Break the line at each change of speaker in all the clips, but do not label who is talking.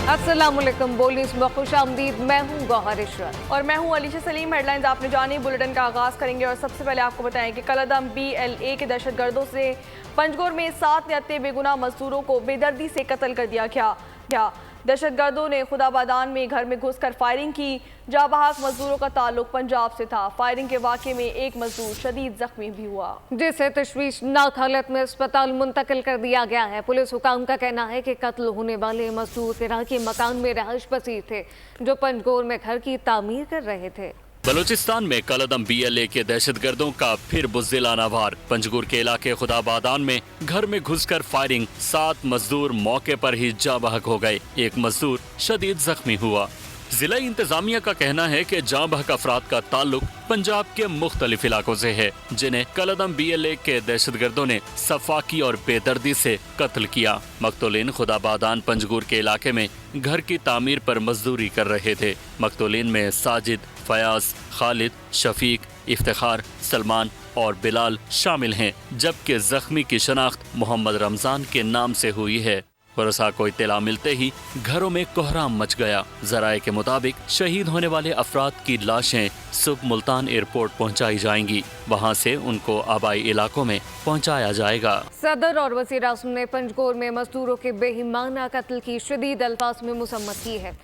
अस्सलाम वालेकुम, बोलिस में खुशामदीद। मैं हूँ गौहर इशरत
और मैं हूँ अलीशा सलीम। हेडलाइंस आपने जानी, बुलेटिन का आगाज करेंगे और सबसे पहले आपको बताएं कि कलअदम BLA के दहशतगर्दों से पंजगोर में 7 निहत्ते बेगुनाह मजदूरों को बेदर्दी से कत्ल कर दिया गया। दहशतगर्दों ने खुदाबादान में घर में घुसकर फायरिंग की। जाबहाक मजदूरों का ताल्लुक पंजाब से था। फायरिंग के वाक़े में एक मजदूर शदीद जख्मी भी हुआ,
जिसे तशवीशनाक हालत में अस्पताल मुंतकिल कर दिया गया है। पुलिस हुकाम का कहना है कि कत्ल होने वाले मजदूर इराकी मकान में रहायश पसीर थे जो पंजगोर में घर की तामीर कर रहे थे।
बलूचिस्तान में कलअदम BLA के दहशतगर्दों का फिर बुज़दिलाना वार। पंजगुर के इलाके खुदाबादान में घर में घुसकर फायरिंग, 7 मजदूर मौके पर ही जाँ बहक हो गए, एक मजदूर शदीद जख्मी हुआ। जिला इंतजामिया का कहना है कि जाँ बहक अफराद का ताल्लुक पंजाब के मुख्तलिफ इलाकों से है, जिन्हें कलअदम BLA के दहशतगर्दों ने सफाकी और बेदर्दी से कत्ल किया। मकतूलीन खुदाबादान पंजगुर के इलाके में घर की तामीर पर मजदूरी कर रहे थे। मकतूलीन में साजिद, फयाज, खालिद, शफीक, इफ्तिखार, सलमान और बिलाल शामिल हैं, जबकि जख्मी की शनाख्त मोहम्मद रमजान के नाम से हुई है। पुरसा को इत्तला मिलते ही घरों में कोहराम मच गया। जराए के मुताबिक शहीद होने वाले अफराद की लाशें सुबह मुल्तान एयरपोर्ट पहुंचाई जाएंगी, वहां से उनको आबाई इलाकों में पहुंचाया जाएगा।
सदर और वज़ीर आज़म ने पंजगोर में मजदूरों के बेईमाना कत्ल की शदीद अल्फाज में मुसम्मत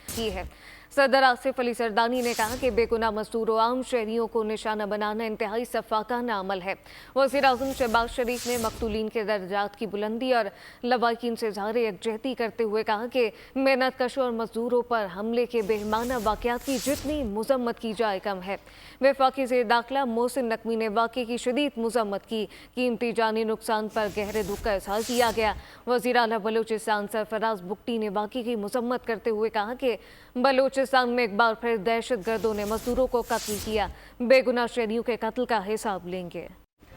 की है। सदर आसिफ अली सरदानी ने कहा कि बेगुनाह मजदूरों आम शहरियों को निशाना बनाना इंतहाई सफाकाना अमल है। वज़ीर आज़म शहबाज शरीफ ने मकतूलीन के दर्जात की बुलंदी और लवाकिन से इज़हार यकजहती करते हुए कहा कि मेहनत कशों और मजदूरों पर हमले के बेईमाना वाक़यात की जितनी मजम्मत की जाए कम है। वफाकी ज़ेर दाखिला मोहसिन नकवी ने वाक़े की शदीद मजम्मत की। कीमती जानी नुकसान पर गहरे दुख का इज़हार किया गया। वज़ीर आला बलूचिस्तान सरफराज बुगटी ने वाक़े की मजम्मत करते हुए कहा कि बलूचिस्तान में एक बार फिर दहशतगर्दों ने मजदूरों को कत्ल किया, बेगुनाह शहरियों के कत्ल का हिसाब लेंगे।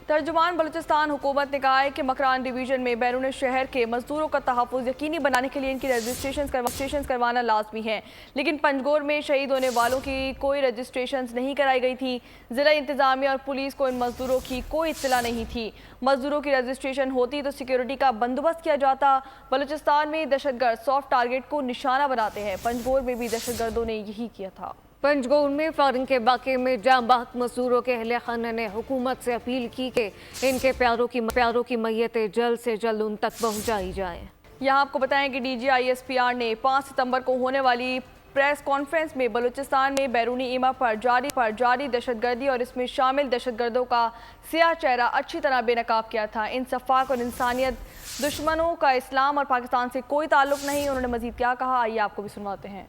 तर्जुमान बलूचिस्तान हुकूमत ने कहा है कि मकरान डिवीजन में बैरून शहर के मजदूरों का तहफ़्फ़ुज़ यकीनी बनाने के लिए इनकी रजिस्ट्रेशन करवाना लाजमी है, लेकिन पंजगोर में शहीद होने वालों की कोई रजिस्ट्रेशन नहीं कराई गई थी। ज़िला इंतज़ामिया और पुलिस को इन मजदूरों की कोई इत्तला नहीं थी। मजदूरों की रजिस्ट्रेशन होती तो सिक्योरिटी का बंदोबस्त किया जाता। बलूचिस्तान में दहशतगर्द सॉफ्ट टारगेट को निशाना बनाते हैं। पंजगोर में भी दहशतगर्दों ने यही किया था।
पंजगोर में फायरिंग के वाक़े में जाँ बहक मजदूरों के अहले खाना ने हुकूमत से अपील की कि इनके प्यारों की मैयतें जल्द से जल्द उन तक पहुँचाई जाएँ।
यहाँ आपको बताएं कि DGISPR ने 5 सितंबर को होने वाली प्रेस कॉन्फ्रेंस में बलूचिस्तान में बैरूनी ईमा पर जारी दहशतगर्दी और इसमें शामिल दहशतगर्दों का सियाह चेहरा अच्छी तरह बेनकाब किया था। इन सफाक और इंसानियत दुश्मनों का इस्लाम और पाकिस्तान से कोई ताल्लुक नहीं। उन्होंने मजीद क्या कहा, आइए आपको भी सुनवाते हैं।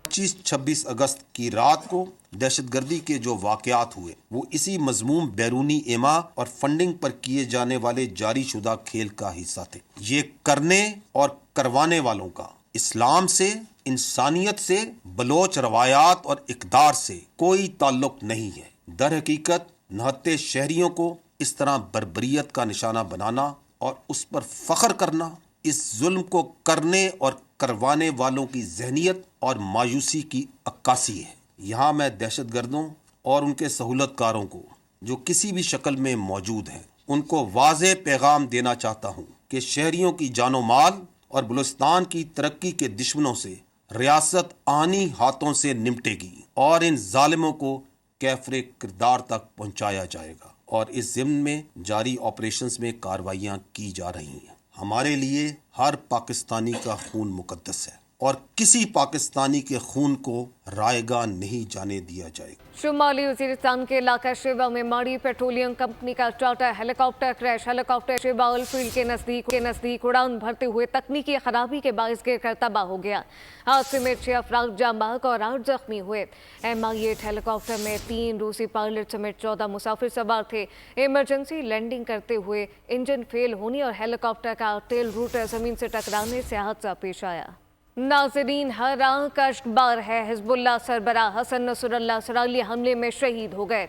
25-26 अगस्त की रात को दहशतगर्दी के जो वाक़यात हुए वो इसी मजमूम बैरूनी एमा और फंडिंग पर किए जाने वाले जारी शुदा खेल का हिस्सा थे। ये करने और करवाने वालों का इस्लाम से, इंसानियत से, बलोच रवायात और इक़दार से कोई ताल्लुक नहीं है। दर हकीकत नहत्ते शहरियों को इस तरह बर्बरियत का निशाना बनाना और उस पर फ़ख्र करना इस जुल्म को करने और करवाने वालों की जहनियत और मायूसी की अक्कासी है। यहाँ मैं दहशतगर्दों और उनके सहूलतकारों को जो किसी भी शक्ल में मौजूद हैं उनको वाज़े पैगाम देना चाहता हूँ कि शहरियों की जानो माल और बलूचिस्तान की तरक्की के दुश्मनों से रियासत आनी हाथों से निपटेगी और इन जालिमों को कैफरे किरदार तक पहुँचाया जाएगा और इस ज़िम्न में जारी ऑपरेशंस में कार्रवाइयाँ की जा रही हैं। हमारे लिए हर पाकिस्तानी का खून मुकद्दस है और किसी पाकिस्तानी के खून को रायगा नहीं जाने दिया जाएगा।
शुमाली वज़ीरिस्तान के इलाका शेबा में माड़ी पेट्रोलियम कंपनी का charter helicopter crash. Helicopter Sheba oil field के नज़दीक उड़ान भरते हुए तकनीकी खराबी के बायस गिर कर तबाह हो गया। हादसे में 6 अफराद जाँ बहक और 8 जख्मी हुए। MI-8 हेलीकॉप्टर में 3 रूसी पायलट समेत 14 मुसाफिर सवार थे। इमरजेंसी लैंडिंग करते हुए इंजन फेल होने और हेलीकॉप्टर का टेल रूटर जमीन से टकराने से हादसा पेश आया। नाज़रीन, हर आंख अश्क बार है। हिज़्बुल्लाह सरबराह हसन नसरुल्लाह सराली हमले में शहीद हो गए।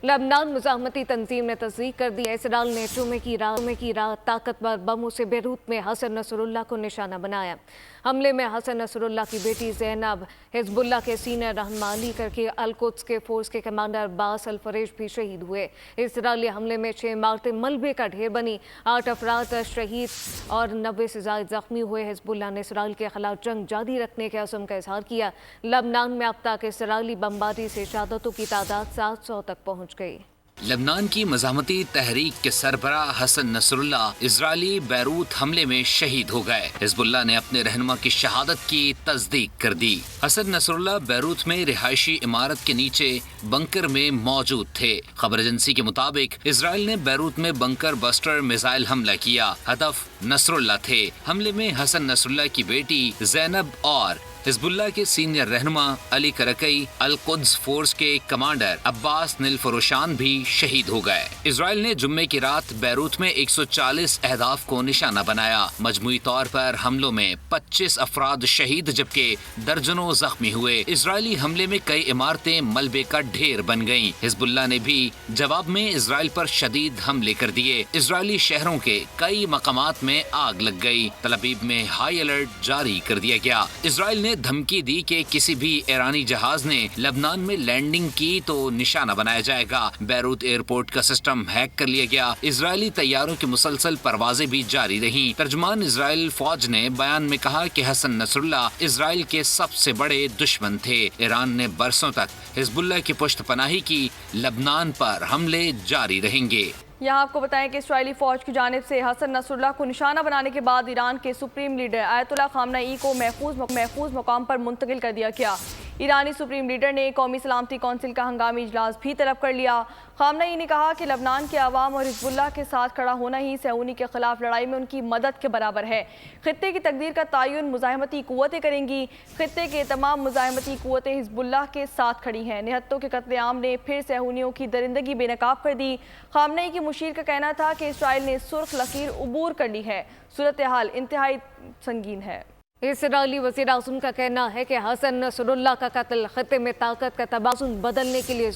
लबनान मुजाहमती तंजीम ने तस्दीक कर दी है इसराइल ने जुमे की रात ताकतवर बमों से बेरूत में हसन नसरुल्लाह को निशाना बनाया। हमले में हसन नसरुल्लाह की बेटी ज़ैनब, हिजबुल्लाह के सीनियर रहनुमा अली करके अल-कुद्स के फोर्स के कमांडर अब्बास अल-फरेज भी शहीद हुए। इसराइली हमले में 6 इमारतें मलबे का ढेर बनी, 8 अफराद शहीद और 90 से ज़ायद जख्मी हुए। हिजबुल्लाह ने इसराइल के खिलाफ जंग जारी रखने के अज़्म का इजहार किया। लबनान में अब तक इसराइली बमबारी से शहादतों की तादाद 700 तक पहुँच गई।
लबनान की मज़ाहमती तहरीक के सरबरा हसन नसरुल्लाह इजरायली बैरूत हमले में शहीद हो गए। हिजबुल्लाह ने अपने रहनुमा की शहादत की तस्दीक कर दी। हसन नसरुल्लाह बैरूत में रिहायशी इमारत के नीचे बंकर में मौजूद थे। खबर एजेंसी के मुताबिक इजराइल ने बैरूत में बंकर बस्टर मिसाइल हमला किया। हदफ नसरुल्लाह थे। हमले में हसन नसरुल्लाह की बेटी ज़ैनब और हिजबुल्लाह के सीनियर रहनुमा अली करकई, अल-कुद्स फोर्स के कमांडर अब्बास निलफरोशान भी शहीद हो गए। इजराइल ने जुम्मे की रात बैरूत में 140 अहदाफ को निशाना बनाया। मजमूई तौर पर हमलों में 25 अफराद शहीद जबकि दर्जनों जख्मी हुए। इजरायली हमले में कई इमारतें मलबे का ढेर बन गयीं। हिजबुल्लाह ने भी जवाब में इजराइल पर शदीद हमले कर दिए। इजरायली शहरों के कई मकामात में आग लग गई। तल अवीव में हाई अलर्ट जारी कर दिया गया। इजराइल ने धमकी दी कि किसी भी ईरानी जहाज ने लबनान में लैंडिंग की तो निशाना बनाया जाएगा। बैरूत एयरपोर्ट का सिस्टम हैक कर लिया गया। इजरायली तैयारों की मुसलसल परवाजें भी जारी रहीं। तर्जुमान इजराइल फौज ने बयान में कहा कि हसन नसरुल्लाह इजराइल के सबसे बड़े दुश्मन थे। ईरान ने बरसों तक हिजबुल्लाह की पुश्तपनाही की। लबनान पर हमले जारी रहेंगे।
यहाँ आपको बताएं कि इस्राएली फौज की जानिब से हसन नसरुल्लाह को निशाना बनाने के बाद ईरान के सुप्रीम लीडर आयतुल्लाह खामनई को महफूज मकाम पर मुंतकिल कर दिया गया। ईरानी सुप्रीम लीडर ने कौमी सलामती कौंसिल का हंगामी इजलास भी तलब कर लिया। खामनई ने कहा कि लबनान के अवाम और हिजबुल्लाह के साथ खड़ा होना ही सहूनी के खिलाफ लड़ाई में उनकी मदद के बराबर है। खित्ते की तकदीर का तयन मुजाहिमती कुव्वतें करेंगी। खित्ते के तमाम मुजाहिमती कुव्वतें हिजबुल्लाह के साथ खड़ी हैं। निहत्तों के कत्लेआम ने फिर सहूनियों की दरिंदगी बेनकाब कर दी। खामनई की मुशीर का कहना था कि इसराइल ने सुर्ख लकीर उबूर कर ली है। सूरत हाल इंतहाई संगीन है।
इसराइली वज़ीर आज़म का कहना है कि हसन नसरुल्लाह का कत्ल खत्ते में ताकत का तबाजुन बदलने के लिए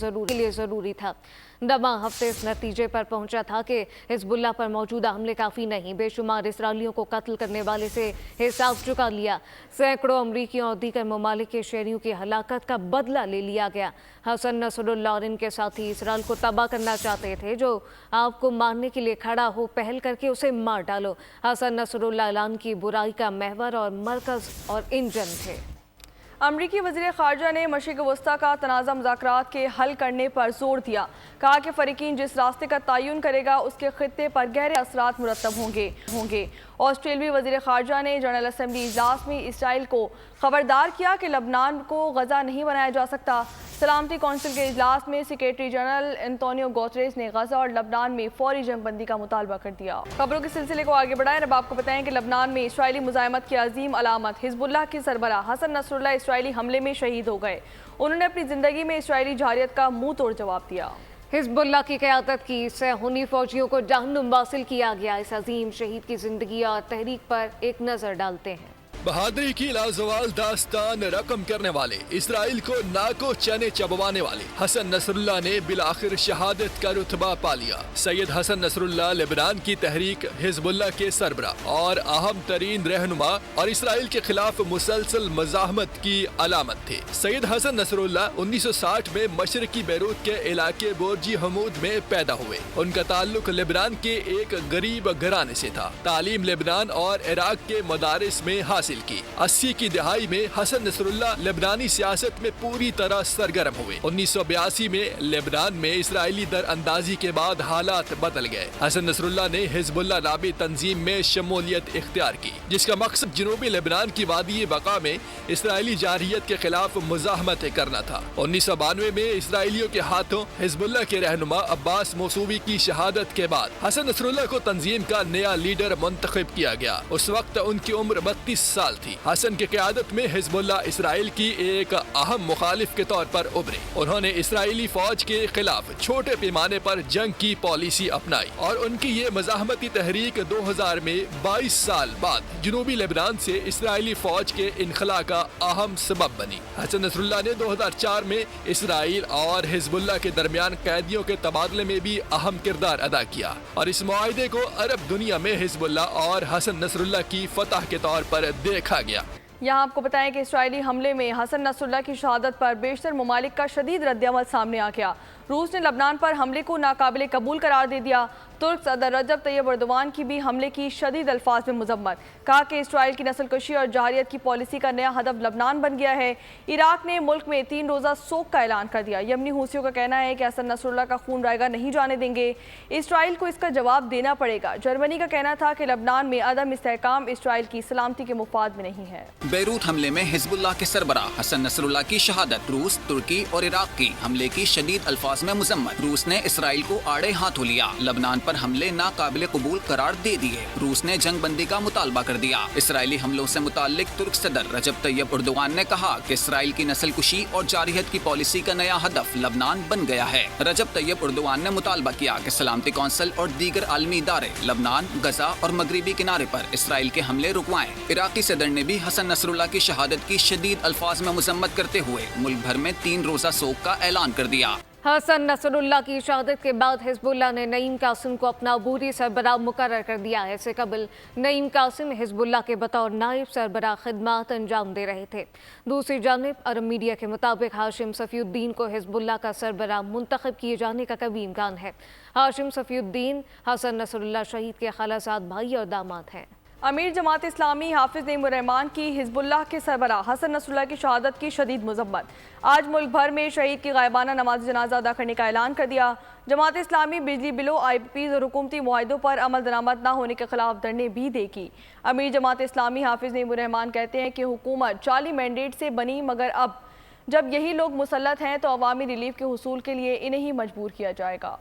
ज़रूरी था। नमा हफ्ते इस नतीजे पर पहुंचा था कि हिजबुल्लाह पर मौजूदा हमले काफ़ी नहीं, बेशुमार इसराइलियों को कत्ल करने वाले से हिसाब चुका लिया। सैकड़ों अमरीकियों और दीगर ममालिक के शहरियों की हलाकत का बदला ले लिया गया। हसन नसरुल्लाह और इनके साथी इसराइल को तबाह करना चाहते थे। जो आपको मारने के लिए खड़ा हो, पहल करके उसे मार डालो। हसन नसरुल्लाह ऐलान की बुराई का महवर और मरकज़ और इंजन थे।
अमरीकी वज़ीर ख़ारजा ने मशरिक़ वस्ता का तनाज़ा मुज़ाकरात के हल करने पर जोर दिया। कहा कि फ़रीक़ीन जिस रास्ते का तयन करेगा उसके खित्ते पर गहरे असरात मुरतब होंगे। ऑस्ट्रेलियाई वज़ीर ख़ारजा ने जनरल असम्बली इजलास में इसराइल को खबरदार किया कि लबनान को गज़ा नहीं बनाया जा सकता। सलामती कौंसिल के इजलास में सेक्रेटरी जनरल एंटोनियो गुतेरेस ने गज़ा और लबनान में फौरी जंगबंदी का मुतालबा कर दिया। खबरों के सिलसिले को आगे बढ़ाएं। अब आपको बताएं कि लबनान में इसराइली मुजाहिमत की अजीम अलामत हिजबुल्लाह की सरबराह हसन नसरुल्लाह इसराइली हमले में शहीद हो गए। उन्होंने अपनी ज़िंदगी में इसराइली जारियत का मुंह तोड़ जवाब दिया।
हिजबुल्लाह की क़यादत की सहूनी फौजियों को जहन्नुम वासिल किया गया। इस अजीम शहीद की ज़िंदगी और तहरीक पर एक नज़र डालते हैं।
बहादुरी की लाजवाल दास्तान रकम करने वाले, इसराइल को नाको चने चबवाने वाले हसन नसरुल्लाह ने बिलाखिर शहादत का रुतबा पा लिया। सैयद हसन नसरुल्लाह लेबनान की तहरीक हिजबुल्लाह के सरबरा और अहम तरीन रहनुमा और इसराइल के खिलाफ मुसलसल मज़ाहमत की अलामत थे। सैयद हसन नसरुल्लाह 1960 में मशरकी बैरूत के इलाके बोर्जी हमूद में पैदा हुए। उनका ताल्लुक लेबनान के एक गरीब घराने से था। तालीम लेबनान और इराक के मदारिस में हासिल की। 80 की दहाई में हसन नसरुल्लाह लेबनानी सियासत में पूरी तरह सरगर्म हुए। 1982 में लेबनान में इसराइली दर अंदाजी के बाद हालात बदल गए। हसन नसरुल्लाह ने हिजबुल्लाह नामी तंजीम में शमूलियत इख्तियार की, जिसका मकसद जनूबी लेबनान की वादी बका में इसराइली जारहियत के खिलाफ मुजाहमत करना था। 1992 में इसराइलियों के हाथों हिजबुल्लाह के रहनुमा अब्बास मौसूवी की शहादत के बाद हसन नसरुल्लाह को तंजीम का नया लीडर मुंतखब किया गया। उस वक्त उनकी उम्र 32 साल थी। हसन की क़यादत में हिजबुल्लाह इसराइल की एक अहम मुखालिफ के तौर पर उभरे। उन्होंने इसराइली फौज के खिलाफ छोटे पैमाने पर जंग की पॉलिसी अपनाई और उनकी ये मज़ाहमती तहरीक 2000 में 22 साल बाद जनूबी लेबनान से इसराइली फौज के इनखला का अहम सबब बनी। हसन नसरुल्लाह ने 2004 में इसराइल और हिजबुल्लाह के दरमियान कैदियों के तबादले में भी अहम किरदार अदा किया और इस मुआहदे को अरब दुनिया में हिजबुल्लाह और हसन नसरुल्लाह की फतह के तौर पर देखा गया।
यहाँ आपको बताएं कि इसराइली हमले में हसन नसरुल्लाह की शहादत पर बेशतर ममालिक का शदीद रद्दअमल सामने आ गया। रूस ने लबनान पर हमले को नाकाबिले कबूल करार दे दिया। तुर्क सदर रजब तैयब एर्दोगान की भी हमले की शदीद अल्फाज में मजम्मत, कहा कि इसराइल की नस्ल कशी और जहारियत की पॉलिसी का नया हदफ लबनान बन गया है। इराक ने मुल्क में 3 रोज़ा सोग का ऐलान कर दिया। यमनी हूसियों का कहना है कि हसन नसरुल्लाह का खून रायगा नहीं जाने देंगे, इसराइल को इसका जवाब देना पड़ेगा। जर्मनी का कहना था कि लबनान में अदम इस्तेहकाम इसराइल की सलामती के मुफाद में नहीं है।
बेरूत हमले में हिजबुल्लाह के सरबराह हसन नसरुल्लाह की शहादत, रूस, तुर्की और इराक की हमले की शदीद अल्फाज में मुजम्मत। रूस ने इसराइल को आड़े हाथों लिया, लबनान पर हमले नाकाबिले कबूल करार दे दिए। रूस ने जंग बंदी का मुतालबा कर दिया। इसराइली हमलों से मुताल्लिक तुर्क सदर रजब तैयब एर्दोगान ने कहा कि इसराइल की नस्ल कुशी और जारियत की पॉलिसी का नया हदफ लबनान बन गया है। रजब तैयब एर्दोगान ने मुतालबा किया कि सलामती कौंसिल और दीगर आलमी इदारे लबनान, गजा और मगरिबी किनारे पर इसराइल के हमले रुकवाएं। इराकी सदर ने भी हसन नसरुल्लाह की शहादत की शदीद अल्फाज में मुजम्मत करते हुए मुल्क भर में 3 रोज़ा सोग का ऐलान कर दिया।
हसन नसरुल्लाह की शहादत के बाद हिजबुल्लाह ने नईम कासिम को अपना अबूरी सरबराह मुकर्रर कर दिया है। इससे कबल नईम कासिम हिजबुल्लाह के बतौर नायब सरबराह खिदमात अंजाम दे रहे थे। दूसरी जानिब अरब मीडिया के मुताबिक हाशिम सफ़ीउद्दीन को हिजबुल्लाह का सरबराह मुंतखब किए जाने का कभी इम्कान है। हाशिम सफ़ीउद्दीन हसन नसरुल्लाह शहीद के खालाजाद भाई और दामाद हैं।
अमीर जमात इस्लामी हाफिज नईमुर्रहमान की हिजबुल्लाह के सरबराह हसन नसरुल्लाह की शहादत की शदीद मजम्मत। आज मुल्क भर में शहीद की गायबाना नमाज जनाजा अदा करने का ऐलान कर दिया। जमात इस्लामी बिजली बिलों, IPPs और हुकूमती मुआहदों पर अमल दरामद न होने के खिलाफ धरने भी देगी। अमीर जमात इस्लामी हाफिज नईमुर्रहमान कहते हैं कि हुकूमत जाली मैंडेट से बनी, मगर अब जब यही लोग मुसल्लत हैं तो अवामी रिलीफ के हुसूल के लिए इन्हें ही मजबूर किया जाएगा।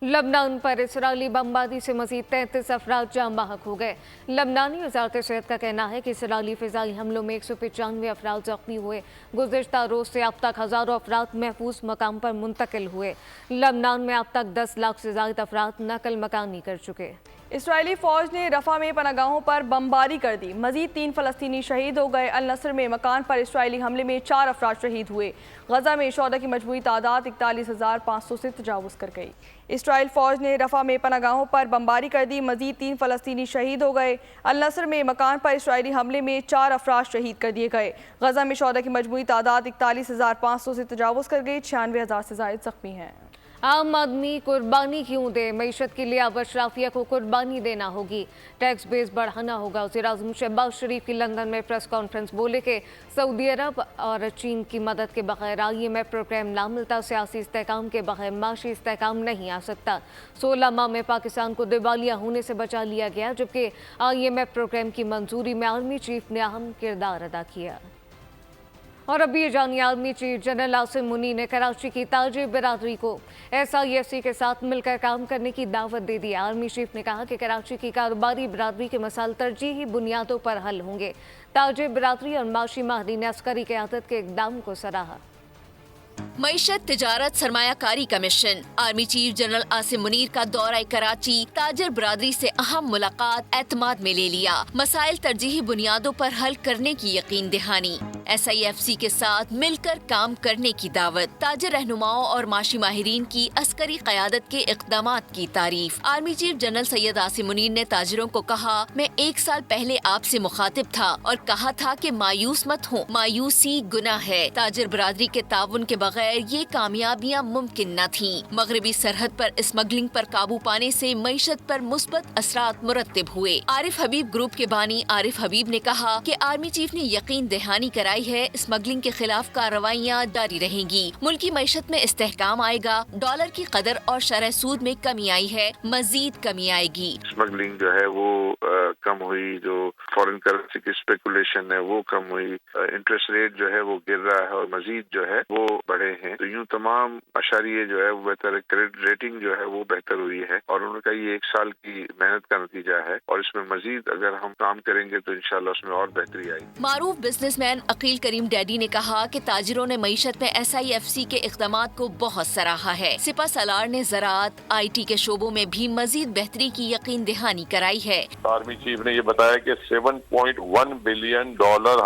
लबनान पर इसराइली बमबारी से मज़ीद 33 अफराद जाँ बहक हो गए। लबनानी वज़ारत सेहत का कहना है कि इसराइली फ़िज़ाई हमलों में 195 अफराद ज़ख्मी हुए। गुज़िश्ता रोज़ से अब तक हज़ारों अफराद महफूज मकाम पर मुंतकिल हुए। लबनान में अब तक 10 लाख से ज़ायद अफराद नकल मकानी कर चुके।
इसराइली फ़ौज ने रफ़ा में पनागाहों पर बमबारी कर दी, मज़ीद 3 फ़लस्तीनी शहीद हो गए। अल नसर में मकान पर इसराइली हमले में 4 अफराद शहीद हुए। गजा में शोहदा की मजमूई तादाद 41,500 से तजावुज़ कर गई। इसराइल फ़ौज ने रफ़ा में पनागाहों पर बमबारी कर दी, मज़ीद 3 फ़लस्तीनी शहीद हो गए। अल नसर में मकान पर इसराइली हमले में 4 अफराद शहीद कर दिए गए। गजा में शोहदा की मजमूई तादाद 41,500 से तजावुज़ कर गई। 96,000 से ज़ायद ज़ख्मी हैं।
आम आदमी कुर्बानी क्यों दे, मईशत के लिए अब अशराफिया को कुर्बानी देना होगी, टैक्स बेस बढ़ाना होगा। वज़ीर-ए-आज़म शहबाज शरीफ की लंदन में प्रेस कॉन्फ्रेंस, बोले कि सऊदी अरब और चीन की मदद के बगैर IMF प्रोग्राम ना मिलता, सियासी इस्तेहकाम के बगैर माशी इस्तेहकाम नहीं आ सकता। 16 माह में पाकिस्तान को दिवालिया होने से बचा लिया गया, जबकि IMF प्रोग्राम की मंजूरी में आर्मी चीफ ने अहम किरदार अदा किया। और अब ये जानिए, army chief general Asim Munir ने कराची की ताजिर बिरादरी को SIFC के साथ मिलकर काम करने की दावत दे दी। आर्मी चीफ ने कहा कि कराची की कारोबारी बिरादरी के मसाइल तरजीही बुनियादों पर हल होंगे। ताजिर बिरादरी और माशी माहिरीन ने अस्करी क़यादत के इक़दाम को सराहा।
मईशत, तिजारत, सरमायाकारी commission. Army chief general Asim Munir का दौरा कराची, ताजर बिरादरी से अहम मुलाकात, एतमाद में ले लिया। मसाइल तरजीही बुनियादों पर हल करने की यकीन दहानी। SIFC के साथ मिलकर काम करने की दावत। ताजर रहनुमाओं और माशी माहिरीन की अस्करी क़यादत के इक़दामात की तारीफ। Army chief general Syed Asim Munir ने ताजरों को कहा, मैं 1 साल पहले आपसे मुखातिब था और कहा था कि मायूस मत हो, मायूसी गुनाह है। ताजर बिरादरी के ताउन के बगैर ये कामयाबियां मुमकिन न थीं। मगरबी सरहद पर स्मगलिंग पर काबू पाने से मईशत पर मुस्बत असरात मुरत्तिब हुए। आरिफ हबीब ग्रुप के बानी आरिफ हबीब ने कहा कि आर्मी चीफ ने यकीन दहानी कराई بتائی ہے اسمگلنگ کے خلاف کارروائیاں جاری رہیں گی. ملکی معیشت میں استحکام آئے گا. ڈالر کی قدر اور شرح سود میں کمی آئی ہے, مزید کمی آئے گی.
اسمگلنگ جو ہے وہ کم ہوئی, جو فورن کرنسی کی اسپیکولیشن ہے وہ کم ہوئی, انٹرسٹ ریٹ جو ہے وہ گر رہا ہے اور مزید جو ہے وہ بڑھے ہیں. تو یوں تمام اشاریے جو ہے وہ بہتر ہے. کریڈٹ ریٹنگ جو ہے وہ بہتر ہوئی ہے اور انہوں نے کہا یہ 1 سال کی محنت کا نتیجہ ہے اور اس میں مزید اگر ہم کام کریں گے تو انشاءاللہ اس میں اور بہتری آئے گی.
معروف بزنس مین عقیل کریم ڈیڈی نے کہا کہ تاجروں نے معیشت میں SIFC کے اقدامات کو بہت سراہا ہے. سپہ سالار نے زراعت, IT کے شعبوں میں بھی مزید بہتری کی یقین دہانی کرائی ہے.
آرمی چیف نے یہ بتایا کہ $7.1 بلین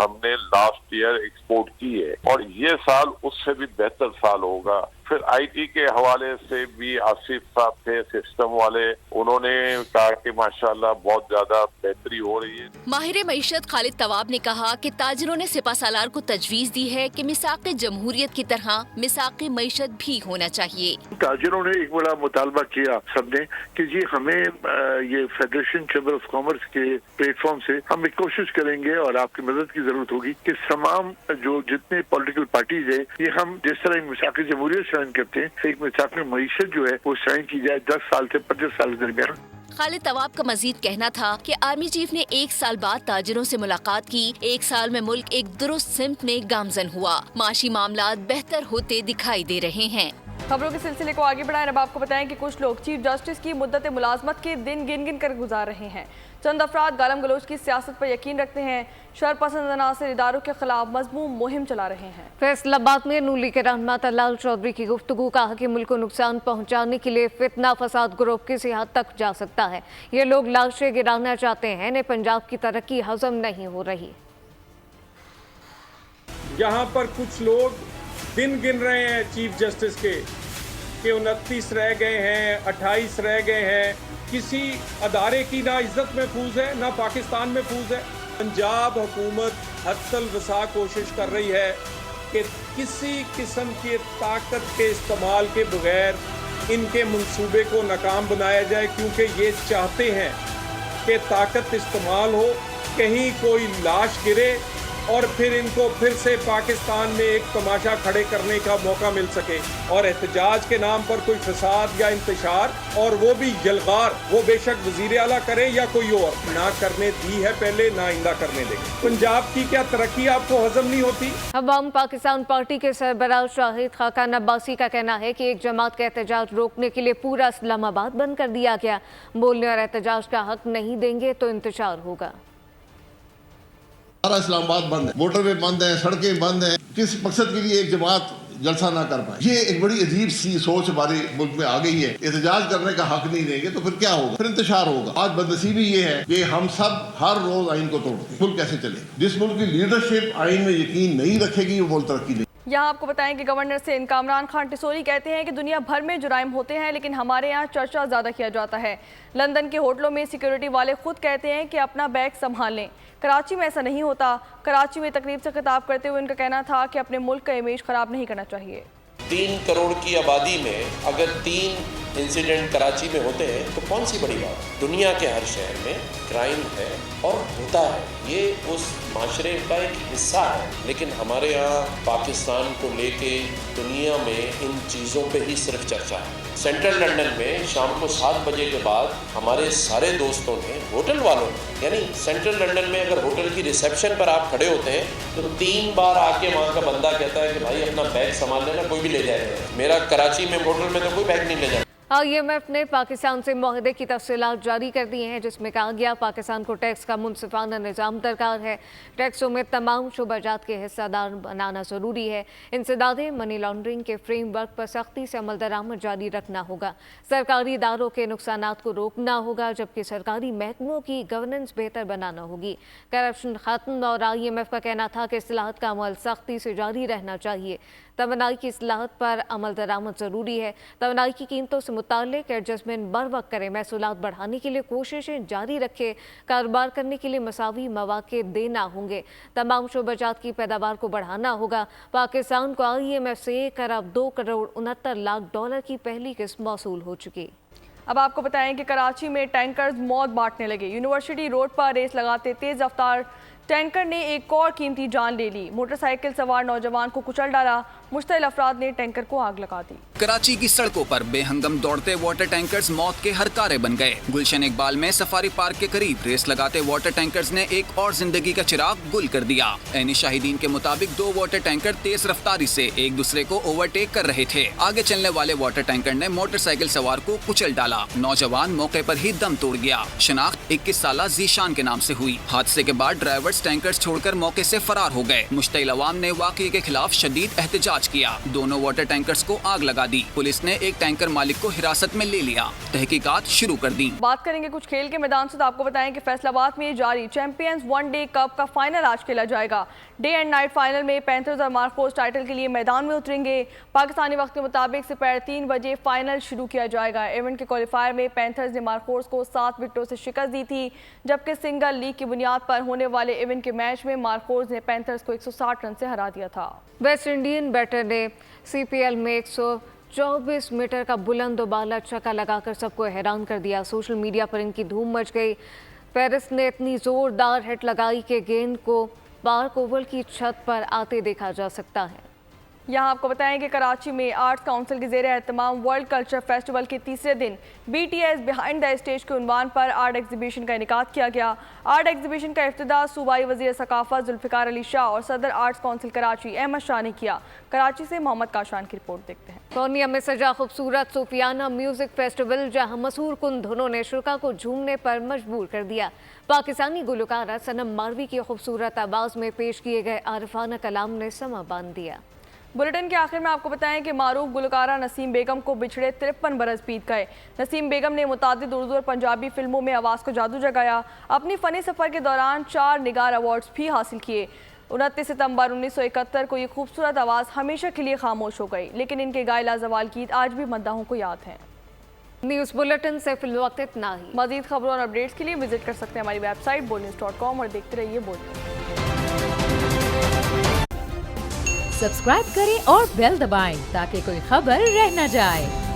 ہم نے لاسٹ ایئر ایکسپورٹ کی ہے اور یہ سال اس سے بھی بہتر سال ہوگا. پھر IT کے حوالے سے بھی آصف صاحب تھے سسٹم والے, انہوں نے کہا کہ ماشاءاللہ بہت زیادہ بہتری ہو رہی ہے.
ماہر معیشت خالد طواب نے کہا کہ تاجروں نے سپہ سالار کو تجویز دی ہے کہ میثاق جمہوریت کی طرح میثاق معیشت بھی ہونا چاہیے.
تاجروں نے ایک بڑا مطالبہ کیا سب نے کہ جی ہمیں یہ فیڈریشن چیمبر آف کامرس کے پلیٹ فارم سے ہم ایک کوشش کریں گے اور آپ کی مدد کی ضرورت ہوگی کہ تمام جو جتنے پولیٹیکل پارٹیز ہیں یہ ہم جس طرح میثاق جمہوریت سائن کرتے ہیں ایک میثاق معیشت جو ہے وہ سائن کی جائے 10 سال سے 25 سال کے درمیان.
خالد طواب کا مزید کہنا تھا کہ آرمی چیف نے 1 سال بعد تاجروں سے ملاقات کی. 1 سال میں ملک ایک درست سمت میں گامزن ہوا. معاشی معاملات بہتر ہوتے دکھائی دے رہے ہیں.
خبروں کے سلسلے کو آگے بڑھائیں. اب آپ کو بتائیں کہ کچھ لوگ چیف جسٹس کی مدت ملازمت کے دن گن گن کر گزار رہے ہیں. چند افراد گالم گلوچ کی سیاست پر یقین رکھتے ہیں, شر پسند عناصر اداروں کے خلاف مضموم مہم چلا رہے ہیں.
فیصل آباد میں نون لیگ کے رہنما طلال چودھری کی گفتگو, کہا کہ ملک کو نقصان پہنچانے کے لیے فتنہ فساد گروہ کسی حد تک جا سکتا ہے. یہ لوگ لاشیں گرانا چاہتے ہیں, انہیں پنجاب کی ترقی ہضم نہیں ہو رہی.
یہاں پر کچھ لوگ دن گن رہے ہیں چیف جسٹس کے کہ 29 رہ گئے ہیں, 28 رہ گئے ہیں. کسی ادارے کی نہ عزت محفوظ ہے نہ پاکستان محفوظ ہے. پنجاب حکومت حد الوسع کوشش کر رہی ہے کہ کسی قسم کی طاقت کے استعمال کے بغیر ان کے منصوبے کو ناکام بنایا جائے, کیونکہ یہ چاہتے ہیں کہ طاقت استعمال ہو, کہیں کوئی لاش گرے اور پھر ان کو پھر سے پاکستان میں ایک تماشا کھڑے کرنے کا موقع مل سکے, اور احتجاج کے نام پر کوئی فساد یا انتشار, اور وہ بھی یلغار, وہ بے شک وزیر اعلیٰ کرے یا کوئی اور, نہ کرنے دی ہے پہلے, نہ آئندہ کرنے دیں. پنجاب کی کیا ترقی آپ کو ہضم نہیں ہوتی؟
عوام پاکستان پارٹی کے سربراہ شاہد خاقان عباسی کا کہنا ہے کہ ایک جماعت کا احتجاج روکنے کے لیے پورا اسلام آباد بند کر دیا گیا. بولنے اور احتجاج کا حق نہیں دیں گے تو انتشار ہوگا.
سارا اسلام آباد بند ہے, موٹر وے بند ہیں, سڑکیں بند ہیں. کس مقصد کے لیے ایک جماعت جلسہ نہ کر پائے؟ یہ ایک بڑی عجیب سی سوچ ہمارے ملک میں آ گئی ہے. احتجاج کرنے کا حق نہیں دیں گے تو پھر کیا ہوگا؟ پھر انتشار ہوگا. آج بدنصیبی یہ ہے کہ ہم سب ہر روز آئین کو توڑتے ہیں. ملک کیسے چلے؟ جس ملک کی لیڈرشپ آئین میں یقین نہیں رکھے گی وہ ملک ترقی نہیں.
یہاں آپ کو بتائیں کہ گورنر سندھ کامران خان ٹسوری کہتے ہیں کہ دنیا بھر میں جرائم ہوتے ہیں لیکن ہمارے یہاں چرچا زیادہ کیا جاتا ہے. لندن کے ہوٹلوں میں سیکیورٹی والے خود کہتے ہیں کہ اپنا بیگ سنبھال لیں. کراچی میں ایسا نہیں ہوتا. کراچی میں تقریب سے خطاب کرتے ہوئے ان کا کہنا تھا کہ اپنے ملک کا امیج خراب نہیں کرنا چاہیے.
3 کروڑ کی آبادی میں اگر 3 انسیڈنٹ کراچی میں ہوتے ہیں تو کون سی بڑی بات؟ دنیا کے ہر شہر میں کرائم ہے اور ہوتا ہے, یہ اس معاشرے کا ایک حصہ ہے. لیکن ہمارے یہاں پاکستان کو لے کے دنیا میں ان چیزوں پہ ہی صرف چرچا ہے. سینٹرل لنڈن میں شام کو 7 بجے کے بعد ہمارے سارے دوستوں نے, ہوٹل والوں نے, یعنی سینٹرل لنڈن میں اگر ہوٹل کی ریسیپشن پر آپ کھڑے ہوتے ہیں تو 3 بار آ کے وہاں کا بندہ کہتا ہے کہ بھائی اپنا بیگ سنبھال لینا, کوئی بھی لے جائے گا. میرا کراچی میں ہوٹل میں تو کوئی بیگ نہیں لے جائے.
IMF نے پاکستان سے معاہدے کی تفصیلات جاری کر دی ہیں, جس میں کہا گیا پاکستان کو ٹیکس کا منصفانہ نظام درکار ہے. ٹیکسوں میں تمام شعبہ جات کے حصہ دار بنانا ضروری ہے. انسداد منی لانڈرنگ کے فریم ورک پر سختی سے عمل درآمد جاری رکھنا ہوگا. سرکاری اداروں کے نقصانات کو روکنا ہوگا, جبکہ سرکاری محکموں کی گورننس بہتر بنانا ہوگی. کرپشن ختم, اور IMF کا کہنا تھا کہ اصلاحات کا عمل سختی سے جاری رہنا چاہیے. توانائی کی اصلاحات پر عمل درآمد ضروری ہے. توانائی کی قیمتوں سے متعلق ایڈجسٹمنٹ بر وقت کرے. محصولات بڑھانے کے لیے کوششیں جاری رکھے. کاروبار کرنے کے لیے مساوی مواقع دینا ہوں گے. تمام شعبہ جات کی پیداوار کو بڑھانا ہوگا. پاکستان کو IMF سے $1.2 کی پہلی قسط موصول ہو چکی.
اب آپ کو بتائیں کہ کراچی میں ٹینکرز موت بانٹنے لگے. یونیورسٹی روڈ پر ریس لگاتے تیز رفتار टैंकर ने एक और कीमती जान ले ली। मोटरसाइकिल सवार नौजवान को कुचल डाला। मुश्तइल अफराद ने टैंकर को आग लगा दी।
कराची की सड़कों पर बेहंगम दौड़ते वाटर टैंकर्स मौत के हरकारे बन गए। गुलशन इकबाल में सफारी पार्क के करीब रेस लगाते वाटर टैंकर्स ने एक और जिंदगी का चिराग गुल कर दिया। ऐनी शाहिदीन के मुताबिक 2 वाटर टैंकर तेज रफ्तारी से एक दूसरे को ओवरटेक कर रहे थे। आगे चलने वाले वाटर टैंकर ने मोटरसाइकिल सवार को कुचल डाला। नौजवान मौके पर ही दम तोड़ गया। शनाख्त 21 साला जीशान के नाम से हुई। हादसे के बाद ड्राइवर्स टैंकर्स छोड़कर मौके से फरार हो गए। मुश्तइल अवाम ने वाक़ये के खिलाफ शदीद एहतजाज किया। दोनों वाटर टैंकर्स को आग लगा दी। पुलिस ने एक टैंकर मालिक को हिरासत में ले लिया। तहकीकात शुरू कर दी।
बात करेंगे कुछ खेल के मैदान से, तो आपको बताएं कि फैसलाबाद में जारी चैंपियंस वनडे कप का फाइनल आज खेला जाएगा। डे एंड नाइट फाइनल में पैंथर्स और मार्कोस टाइटल के लिए मैदान में उतरेंगे। पाकिस्तानी वक्त के मुताबिक दोपहर 3 बजे फाइनल शुरू किया जाएगा। इवेंट के क्वालिफायर में पैंथर्स ने मार्कोस को 7 विकेटों से शिकस्त दी थी, जबकि सिंगल लीग की बुनियाद पर होने वाले इवेंट के मैच में मार्कोस ने पैंथर्स को 160 रन से हरा दिया था।
वेस्ट इंडियन बैटर ने CPL में 124 मीटर का बुलंद बाला छक्का लगाकर सबको हैरान कर दिया। सोशल मीडिया पर इनकी धूम मच गई। पेरिस ने इतनी जोरदार हिट लगाई कि गेंद को पार्क ओवल की छत पर आते देखा जा सकता है।
यहाँ आपको बताएं कि कराची में आर्ट्स काउंसिल के ज़ेरे एहतमाम वर्ल्ड कल्चर फेस्टिवल के तीसरे दिन BTS बिहाइंड द स्टेज के उन्वान पर आर्ट एग्जीबिशन का इनेकाद किया गया। आर्ट एग्जीबिशन का इफ्तिताह सूबाई वज़ीर सकाफ़त जुल्फ़िकार अली शाह और सदर आर्ट्स काउंसिल कराची अहमद शाह ने किया। कराची से मोहम्मद काशान की रिपोर्ट देखते हैं।
कोनिया में सजा खूबसूरत सूफियाना म्यूजिक फेस्टिवल, जहां मशहूर कुन धुनों ने शुरा को झूमने पर मजबूर कर दिया। पाकिस्तानी गुलकारा सनम मारवी की खूबसूरत आवाज़ में पेश किए गए आरिफाना कलाम ने समा बांध दिया।
बुलेटिन के आखिर में आपको बताएं कि मारूफ गुलकारा नसीम बेगम को बिछड़े 53 बरस बीत गए। नसीम बेगम ने मुतादिद उर्दू और पंजाबी फिल्मों में आवाज़ को जादू जगाया। अपनी फ़नी सफ़र के दौरान 4 निगार अवार्ड्स भी हासिल किए। 29 सितंबर 1971 को ये खूबसूरत आवाज़ हमेशा के लिए खामोश हो गई, लेकिन इनके गाए लाजवाल गीत आज भी मद्दाहों को याद हैं।
न्यूज़ बुलेटिन से फिलवक्त इतना ही।
मज़ीद खबरों और अपडेट्स के लिए विजिट कर सकते हैं हमारी वेबसाइट boldnews.com और देखते रहिए बोल्ड।
सब्सक्राइब करें और बेल दबाएं ताकि कोई खबर रह न जाए।